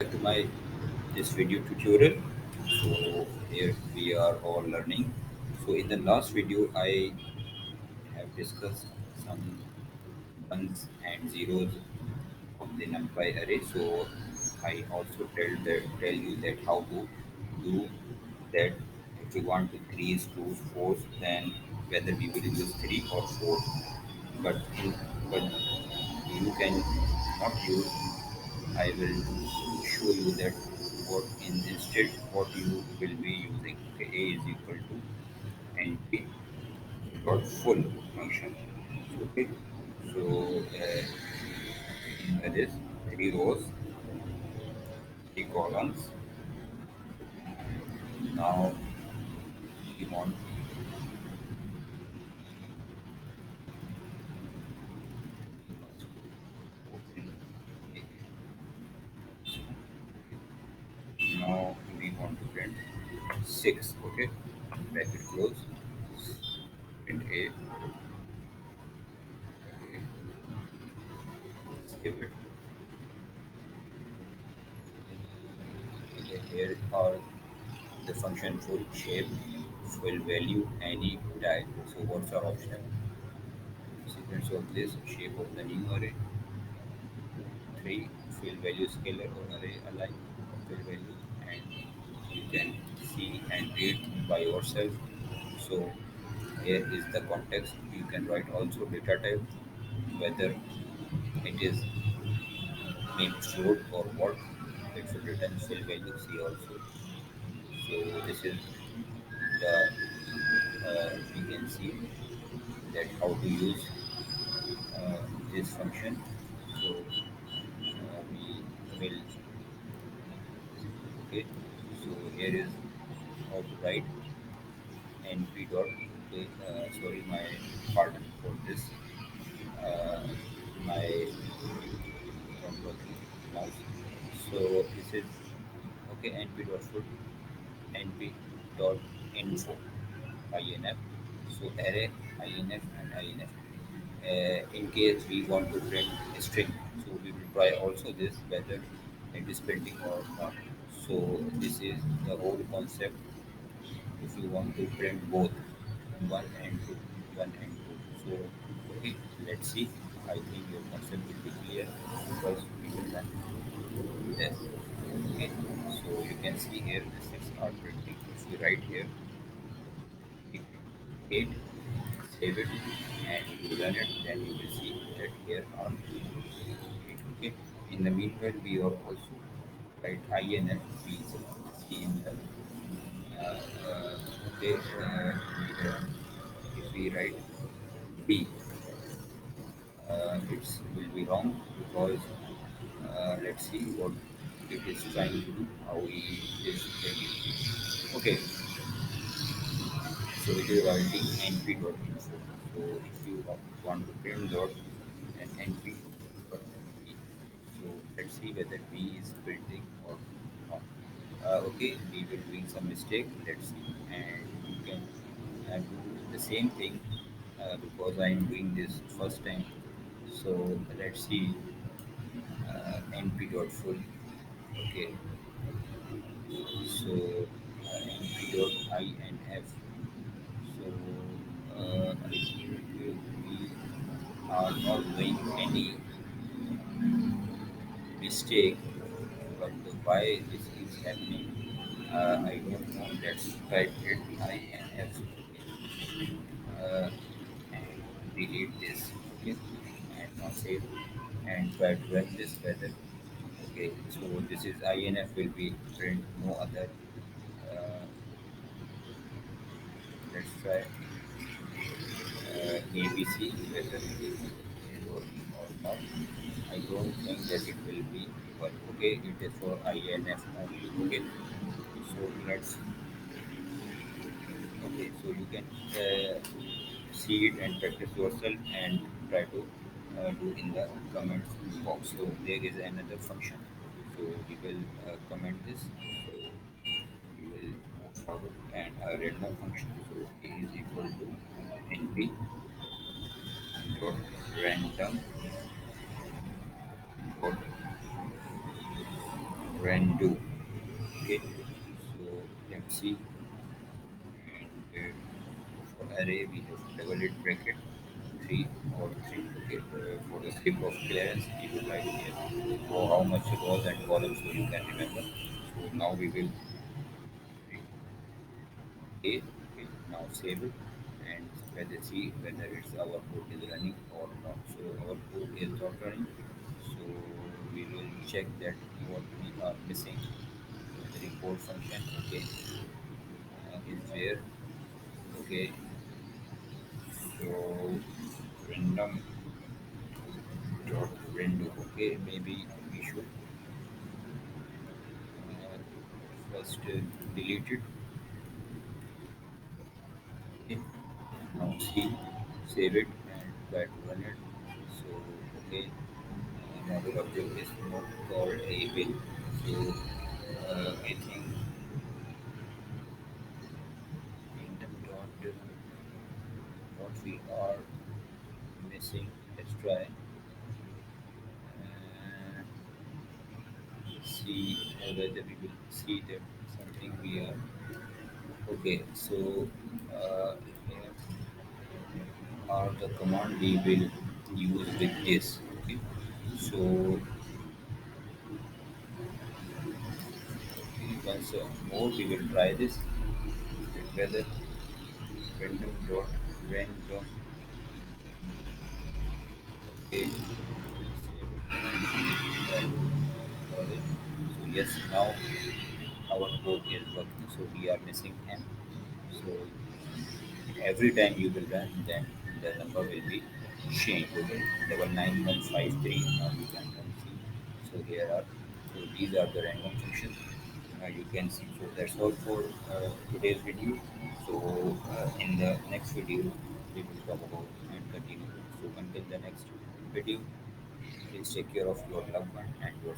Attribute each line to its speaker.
Speaker 1: To my this video tutorial. So here we are all learning. So in the last video I have discussed some ones and zeros of the numpy array. So I also tell you that how to do that. If we want to increase twos, fours, then whether we will use three or four. But but you can not use. I will show you that what instead what you will be using. Okay, a is equal to np dot full function. Okay, so in this three rows, three columns. Now we want open it. Now we want to print six. Okay, bracket close. Print a. Okay, save it. Okay, here are the function full shape, full value, any type. So what's our option? Sequence of this shape of the new array. Three fill value scalar or array alike fill value, and you can see and read by yourself. So here is the context. You can write also data type, whether it is name float or what. It should return fill value C also. So this is the we can see that how to use this function. So we will okay. So here is how to write np dot okay, sorry my pardon for this uh, my not working mouse. So this is okay np dot foot np dot info inf. So array inf and inf. In case we want to print a string, so we will try also this whether it is printing or not. So this is the whole concept. If you want to print both one and two, one and two. So okay, let's see. I think your concept will be clear because we will run this. Okay, so you can see here the six are printing. If we write here eight, eight, save it, and you run it, then you will see that here are eight. Okay. In the meanwhile, we are also write INF. We see in the okay. If we write B, it will be wrong because let's see what it is trying to do, how we is doing. Okay, so it is writing np.info. So if you want to print dot and np dot b, so let's see whether b is printing or not. Okay, we will doing some mistake. Let's see, and you can do the same thing because I am doing this first time. So let's see np dot full. Okay, so np dot inf. So I think we are not doing any mistake, but why this is happening, I don't know. Let's type it inf and delete this. Okay, and now save and try to run this weather. Okay, so this is inf will be print no other. Uh, let's try ABC whether it is working or not. I don't think that it will be, but okay, it is for INF only. Okay, so let's okay, so you can see it and practice yourself and try to do in the comments box. So there is another function. So we will comment this. So we will move forward and read more function. So A is equal to np dot random dot rando. Okay, so let's see. And for array, we have double it bracket 3 or 3. Okay, for the sake of clearance, we will write here how much rows and columns so you can remember. So now we will A. Okay, now save it and let's see whether it's our code is running or not. So our code is not running. So we will check that what we are missing. The report function, okay, is there. Okay, so random dot random. Okay, maybe we should first delete it. Okay, now see, save it and try to run it. So okay, model object is not called a bill. So I think random dot we are missing. Let's try see whether we will see that something we are okay. So here are the command we will use with this. Okay, so once more we will try this whether random dot random. Okay, so yes, now our code is working. So we are missing m. So every time you will run, then the number will be changed. Okay, 99153. Now you can see. So here are these are the random functions. You can see. So that's all for today's video. So in the next video, we will talk about and continue. So until the next video, please take care of your loved one and yourself.